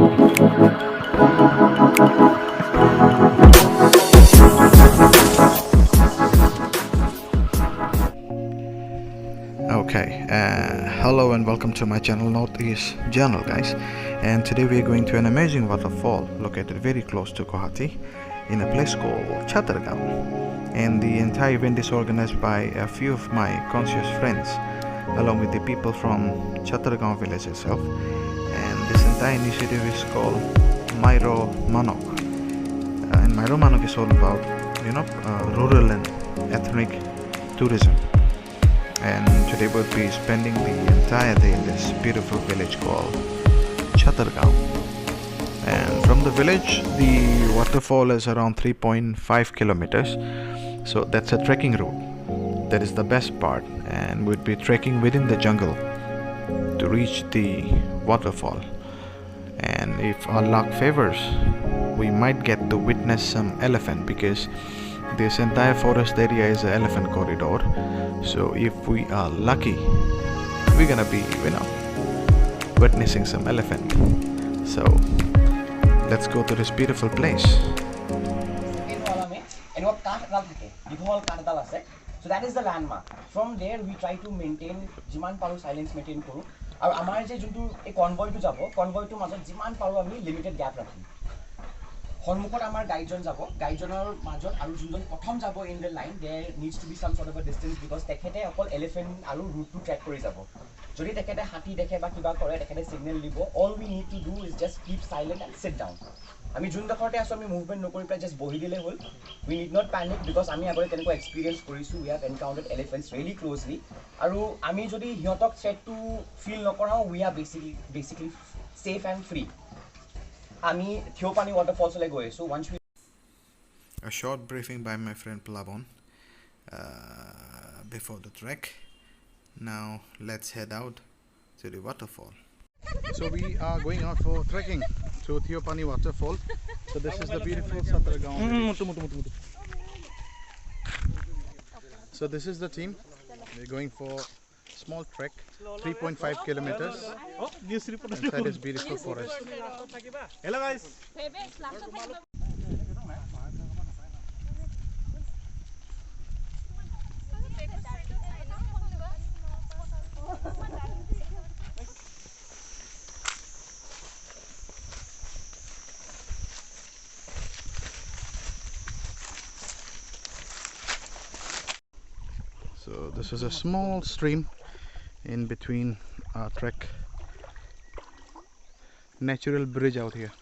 Okay, hello and welcome to my channel Northeast Journal, guys. And today we are going to an amazing waterfall located very close to Guwahati in a place called Chatargaon. And the entire event is organized by a few of my conscious friends along with the people from Chatargaon village itself. And this entire initiative is called Myro Manok. And Myro Manok is all about, rural and ethnic tourism. And today we'll be spending the entire day in this beautiful village called Chatargaon. And from the village, the waterfall is around 3.5 kilometers. So that's a trekking route. That is the best part. And we'll be trekking within the jungle to reach the waterfall. And if our luck favors, we might get to witness some elephant because this entire forest area is an elephant corridor. So if we are lucky, we're gonna be, witnessing some elephant. So let's go to this beautiful place. So that is the landmark. From there we try to maintain jiman paru silence maintain koru. Aru amar je juntu a convoy to jabo, convoy to majot jiman paru ami limited gap rakhi. Honmukot amar guidejon jabo, guidejonor majot aru junjon prothom jabo in the line, there needs to be some sort of a distance because tekhete okol elephant aru route to track kori jabo. Jodi tekhete hati dekhe ba kiba kore tekhete signal libo, all we need to do is just keep silent and sit down. আমি যোন দখৰতে আছো আমি movement নকৰি ply just বহি দিলে হল we need not panic because আমি আগতে তেনেকুৱা এক্সপেৰিয়েন্স কৰিছো we have encountered elephants really closely আৰু আমি যদি হিয়তক থ্ৰেট টু ফিল নকৰাও we are basically safe and free আমি থিওপানী waterfalls লৈ গৈ আছো once we A short briefing by my friend Plavon before the trek. Now let's head out to the waterfall. So we are going out for trekking to Theopani waterfall. So this is the beautiful Chatargaon. So this is the team. We're going for small trek, 3.5 kilometers inside this beautiful forest. Hello guys. So this is a small stream in between our trek. Natural bridge out here.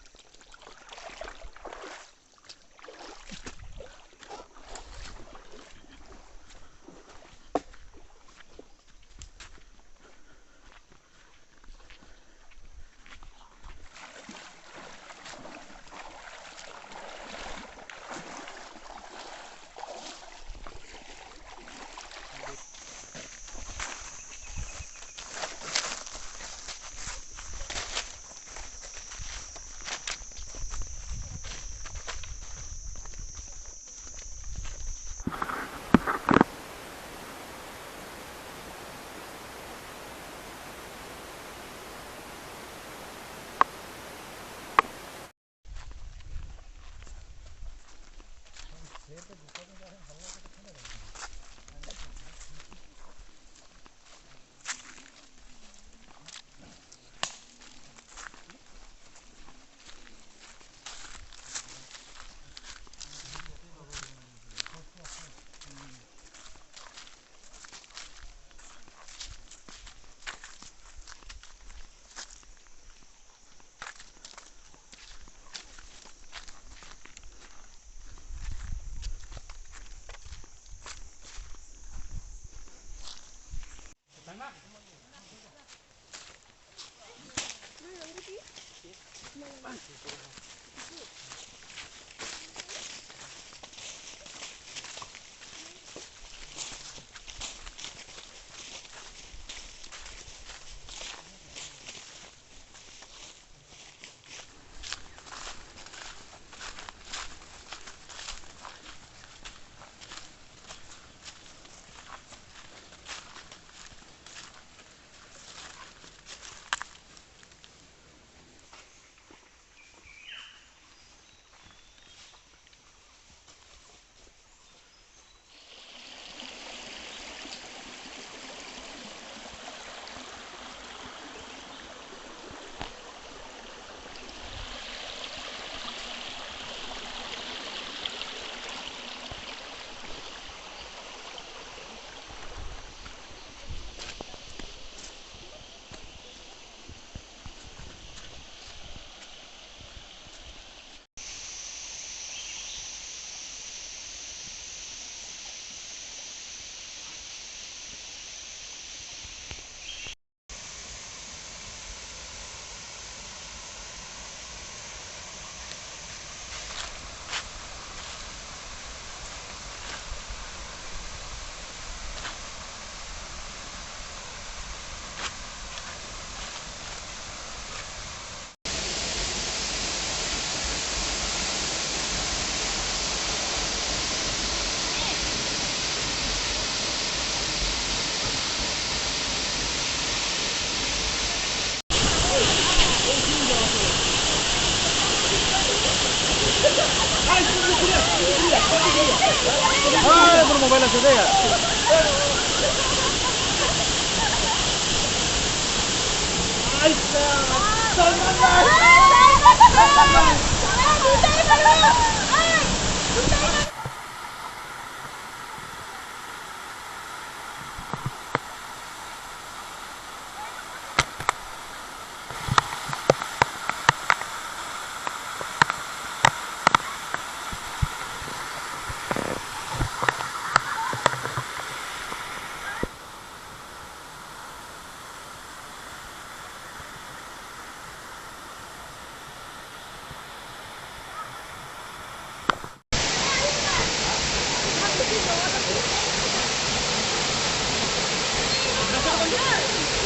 মোৰ mobile আছে দেই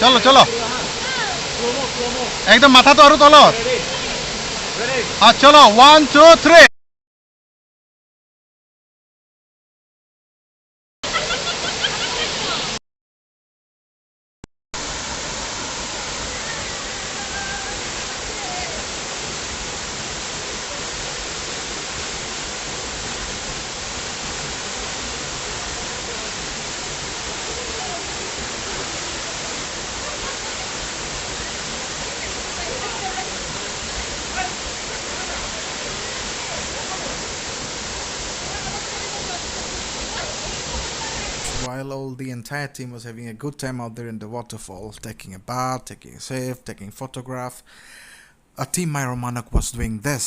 চলো চলো একদম মাথা তো আরো তলত আর চলো 1 2 3 While all the entire team was having a good time out there in the waterfall, taking a bath, taking a save, taking photograph, a team Myro Manak was doing this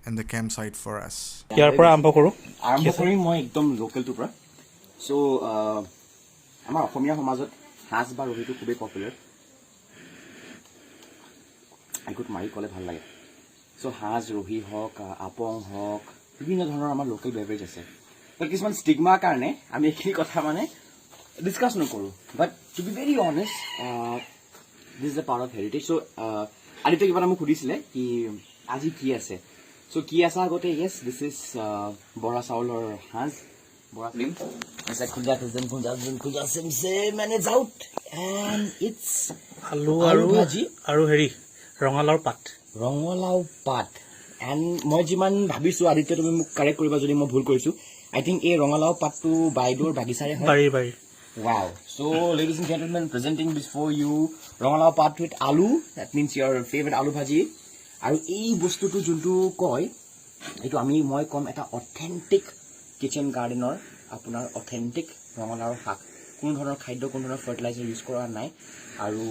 in the campsite for us. ইয়াৰ পৰা আৰম্ভ কৰোঁ আৰম্ভ কৰিম মই একদম লোকেলটোৰ পৰা চ' আমাৰ অসমীয়া সমাজত সাজ বা ৰহিটো খুবেই পপুলাৰ আইকুট মাৰি ক'লে ভাল লাগে চ' সাজ ৰহি হওক আপং হওক বিভিন্ন ধৰণৰ আমাৰ লোকেল বেভাৰেজ আছে কিছুমান ষ্টিগমাৰ কাৰণে আমি এইখিনি কথা মানে ডিছকাছ নকৰোঁ but to be very honest this is a part of heritage so' Aditya কিবা এটা মোক সুধিছিলে কি আজি কি আছে চ' কি আছে আগতে য়েছ দিছ ইজ বৰা চাউলৰ সাজ বৰা ফিল্ম মেনেজ আউট এণ্ড ইটছ আলু আলু ভাজি আৰু হেৰি ৰঙালাওৰ পাত এণ্ড মই যিমান ভাবিছোঁ আদিত্য তুমি মোক কাৰেক্ট কৰিবা যদি মই ভুল কৰিছোঁ I think a rongalao pattu baidor bagisare hai. Bari. Wow. So, ladies and gentlemen, presenting before you rongalao pat with aloo. That means your favorite aloo bhaji. Aru ei bostu tu juntu koi. Etu ami moi kom eta authentic kitchen gardener. Apunar authentic rongalao hak. Kono dhoronor khaidyo kono dhoronor fertilizer use kora nai. Aru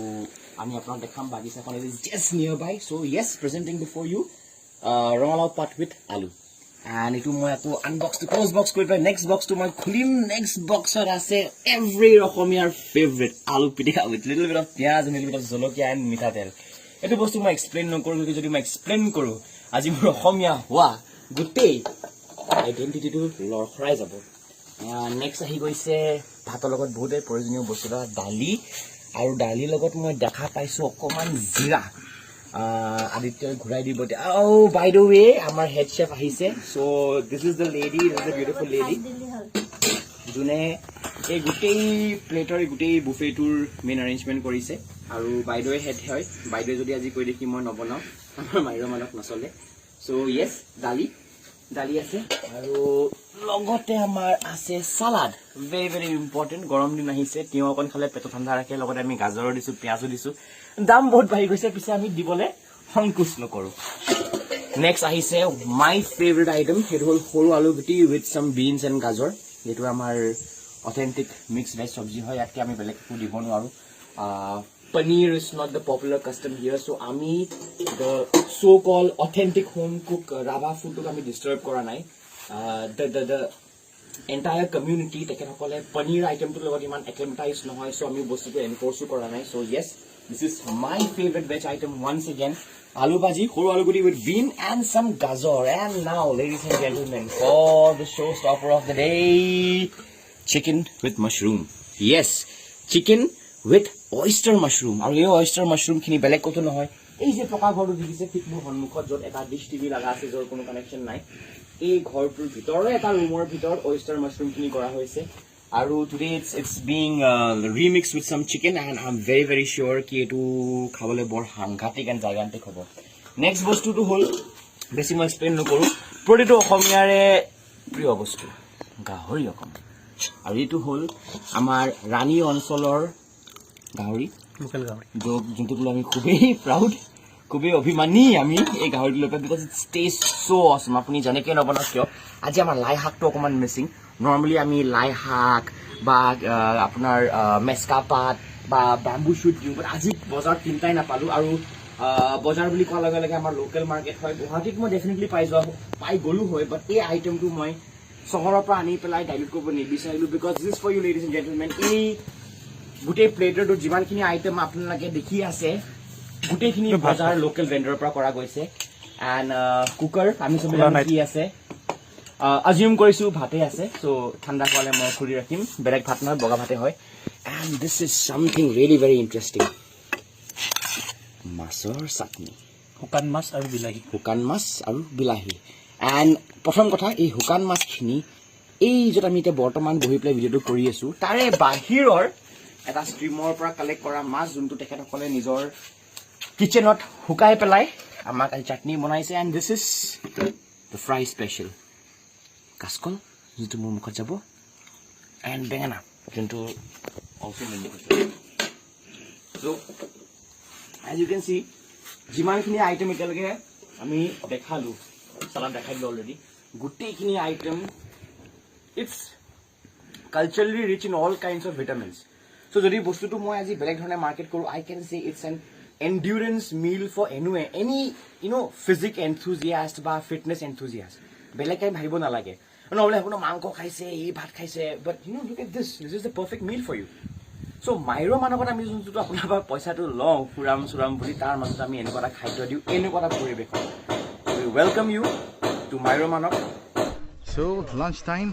ami apunar dekham bagisa kon is just nearby. So yes, presenting before you rongalao pat with aloo. And itu moi aku unbox to close box kori pai next box to moi khulim next box or ase every rokomiyar favorite aloo pitika with little bit of pyaz and little bit of jolokia and mitha tel etu bostu moi explain no koru jodi moi explain koru aji mor rokomiya hua gutei identity to lor khrai jabo next ahi goise bhator logot bahute proyojoniyo bostu da dali aru dali logot moi dekha paisu okoman jira Aditya ঘুৰাই দিব oh by the way আমাৰ head chef আহিছে so this is the lady this is a beautiful lady জুনে এই গুটেই প্লেটৰ গুটেই বুফেটোৰ main অৰেঞ্জমেন্ট কৰিছে আৰু by the way head হয় by the way যদি আজি কৈ দেখি মই নবনাও আমাৰ মাইৰো মানক নচলে so yes দালি আছে আৰু লগতে আমাৰ আছে সালাড very important গৰম দিন আহিছে তিয়হ অকন খালে পেট ঠাণ্ডা ৰাখে লগতে আমি গাজৰ দিছো পিয়াজো দিছো দাম বহুত বাঢ়ি গৈছে পিছে আমি দিবলে সংকোচ নকৰো নেক্সট আহিছে মাই ফেভাৰিট আইটেম হেড হল সৰু আলু গুটি উইথ সাম বিনস এন্ড গাজৰ যেটো আমাৰ অথেন্টিক মিক্স ভেজ সবজি হয় ইয়াতে আমি বেলেগ একো দিব নোৱাৰো paneer is not the popular custom here so ami the so called authentic home cook rava food to ami disturb kora nai the entire community tekekole paneer item to logot iman acclimatize no hoy so ami bostu to enforce kora nai so yes this is my favorite veg item once again aloo bhaji horu aloo gudi with bean and some gajar and now ladies and gentlemen for the showstopper of the day chicken with mushroom yes chicken with oyster mushroom আৰু এই oyster mushroom খিনি বেলেগ কত নহয় এই যে পকা ঘৰটো দিছে ঠিক মোৰ সন্মুখত যত এটা ডিশ টিভি লাগা আছে যৰ কোনো কানেকশন নাই এই ঘৰটোৰ ভিতৰে এটা ৰুমৰ ভিতৰত oyster mushroom খিনি কৰা হৈছে আৰু today it's being remixed with some chicken and I'm very sure কি এটো খাবলৈ বৰ সাংঘাতিক and gigantic হ'ব নেক্সট বস্তুটো হল বেছি মই এক্সপ্লেইন নকৰো প্ৰতিটো অসমীয়াৰে প্ৰিয় বস্তু গাহৰি অকণমান আৰু এইটো হ'ল আমাৰ ৰাণী অঞ্চলৰ গাহৰি লোকেল গাহৰি যোনটোক লৈ আমি খুবেই প্ৰাউড খুবেই অভিমানী আমি এই গাহৰিটো লৈ পেলাই বিকজ ইটছ টেষ্ট চ' অছম আপুনি যেনেকৈ নবনাওক কিয় আজি আমাৰ লাই শাকটো অকণমান মিচিং নৰ্মেলি আমি লাই শাক বা আপোনাৰ মেচকা পাত বা বাম্বু শ্বুট দিওঁ বাট আজি বজাৰত তিনিটাই নাপালোঁ আৰু বজাৰ বুলি কোৱাৰ লগে লগে আমাৰ লোকেল মাৰ্কেট হয় গুৱাহাটীত মই ডেফিনেটলি পাই গ'লো হয় বাট এই আইটেমটো মই চহৰৰ পৰা আনি পেলাই ডাইলুট কৰিব নিবিচাৰিলোঁ because this for you ladies and gentlemen এই গোটেই প্লেটাৰটোত যিমানখিনি আইটেম আপোনালোকে দেখি আছে গোটেইখিনি বজাৰ লোকেল ভেণ্ডৰৰ পৰা কৰা গৈছে এণ্ড কুকাৰ আমি চবেই জানো কি আছে আজিউম কৰিছোঁ ভাতেই আছে চ' ঠাণ্ডা খোৱালে মই খুলি ৰাখিম বেলেগ ভাত নহয় বগা ভাতে হয় and this is something really very interesting মাছৰ চাটনি শুকান মাছ আৰু বিলাহী এণ্ড প্ৰথম কথা এই শুকান মাছখিনি এই য'ত আমি এতিয়া বৰ্তমান বহি পেলাই ভিডিঅ'টো কৰি আছোঁ তাৰে বাহিৰৰ এটা ষ্ট্ৰীমৰ পৰা কালেক্ট কৰা মাছ যোনটো তেখেতসকলে নিজৰ কিটচেনত শুকাই পেলাই আমাক আজি চাটনি বনাইছে and this is the fry special কাচকল যিটো মোৰ মুখত যাব এণ্ড বেঙেনা যোনটো also' so' as you can see যিমানখিনি আইটেম এতিয়ালৈকে আমি দেখালোঁ চালাড দেখাই দিলোঁ অলৰেডি গোটেইখিনি item it's culturally rich in all kinds of vitamins so' যদি বস্তুটো মই আজি বেলেগ ধৰণে মাৰ্কেট কৰোঁ I can say it's an endurance meal for any physique enthusiast বা ফিটনেছ এনথুজিয়াষ্ট বেলেগ টাইম ভাবিব নালাগে নহ'লে আপোনাৰ মাংস খাইছে এই ভাত খাইছে but look at this is the perfect meal for you so' মাইৰৰ মানকত আমি যোনটো আপোনাৰ পৰা পইচাটো লওঁ ফুৰাম চুৰাম বুলি তাৰ মাজত আমি এনেকুৱা এটা খাদ্য দিওঁ এনেকুৱা এটা পৰিৱেশত উই ৱেলকাম ইউ টু মাইৰৰ মানক So lunch time.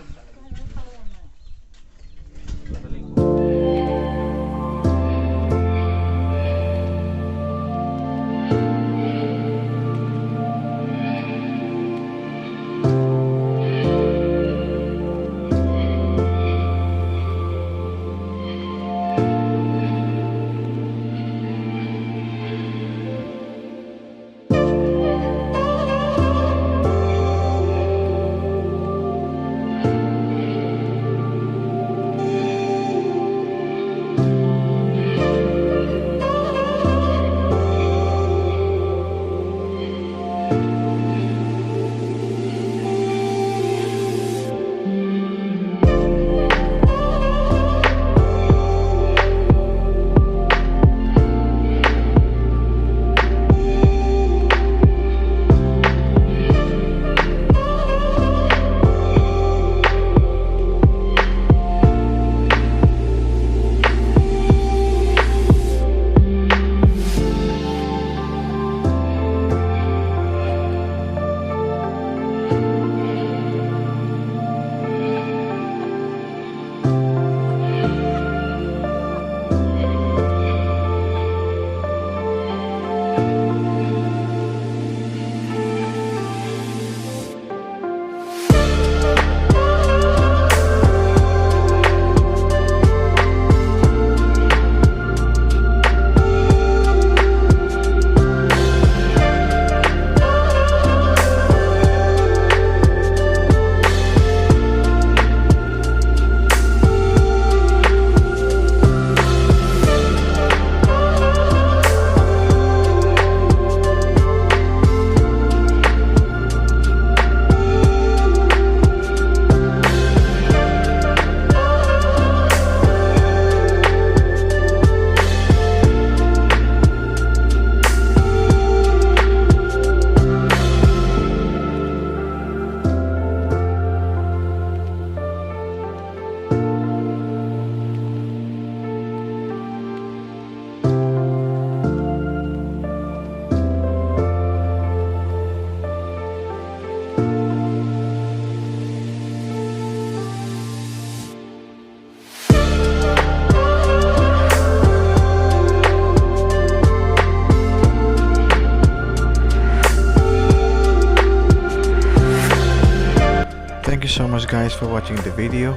Thank you so much guys for watching the video.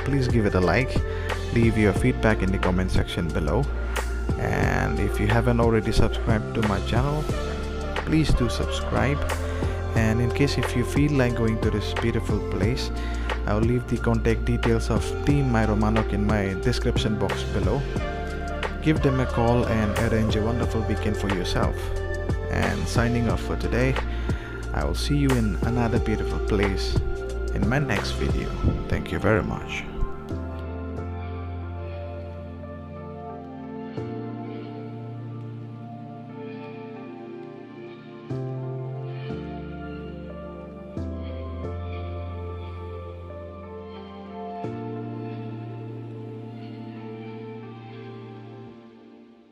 Please give it a like, leave your feedback in the comment section below, and if you haven't already subscribed to my channel, please do subscribe And in case if you feel like going to this beautiful place, I will leave the contact details of Team Myro Manok in my description box below. Give them a call and arrange a wonderful weekend for yourself. And signing off for today, I will see you in another beautiful place in my next video. Thank you very much.